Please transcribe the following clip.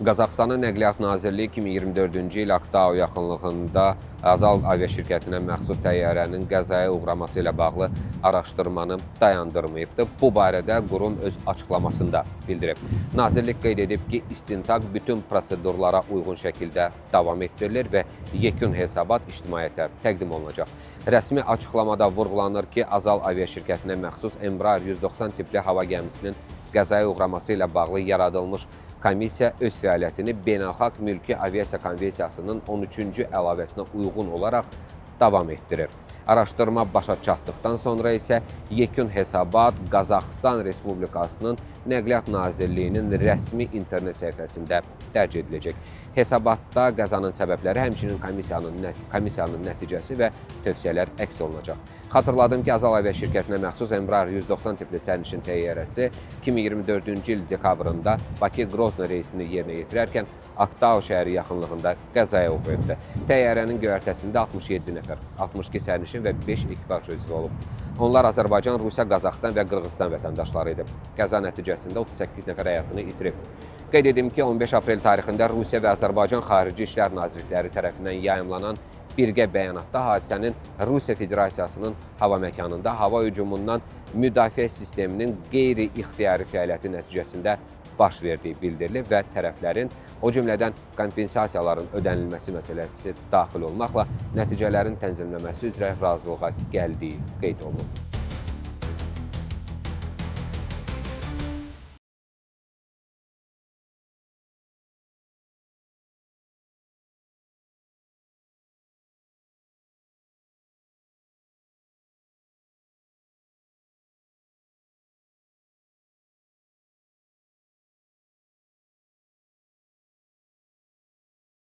Qazaxıstanın Nəqliyyat Nazirliyi 2024-cü il Aktau yaxınlığında Azal aviaşirkətinə məxsus təyyarənin qəzaya uğraması ilə bağlı araşdırmanı dayandırmayıbdır. Bu barədə qurum öz açıqlamasında bildirib. Nazirlik qeyd edib ki, istintaq bütün prosedurlara uyğun şəkildə davam etdirilir və yekun hesabat ictimaiyyətə təqdim olunacaq. Rəsmi açıqlamada vurğulanır ki, Azal aviaşirkətinə məxsus Embraer 190 tipli hava gəmisinin qəzaya uğraması ilə bağlı yaradılmış komissiya öz fəaliyyətini Beynəlxalq Mülki Aviasiya Konvensiyasının 13-cü əlavəsinə uyğun olaraq davam etdirir. Araşdırma başa çatdıqdan sonra isə yekun hesabat Qazaxıstan Respublikasının Nəqliyyat Nazirliyinin rəsmi internet səhifəsində dərc ediləcək. Hesabatda qəzanın səbəbləri, həmçinin komissiyanın nəticəsi və tövsiyələr əks olunacaq. Xatırladım ki, Azal aviaşirkətinə məxsus Embraer 190 tipli sərnişin təyyarəsi 2024-cü il dekabrında Bakı-Grozno reysini yerinə yetirərkən Aktau şəhəri yaxınlığında qəzaya uğrayıbdı. Təyyarənin göyərtəsində 67 nəfər, 62 sərnişin və 5 ekipaj üzvü olub. Onlar Azərbaycan, Rusiya, Qazaxıstan və Qırğızstan vətəndaşları idi. Qəza nəticəsində 38 nəfər həyatını itirib. Qeyd edim ki, 15 aprel tarixində Rusiya və Azərbaycan Xarici İşlər Nazirlikləri tərəfindən yayımlanan birgə bəyanatda hadisənin Rusiya Federasiyasının hava məkanında hava hücumundan müdafiə sisteminin qeyri-ixtiyari fəaliyyəti nəticəsində baş verdiyi bildirilib və tərəflərin, o cümlədən kompensasiyaların ödənilməsi məsələsi daxil olmaqla nəticələrin tənzimləməsi üzrə razılığa gəldiyi qeyd olunub.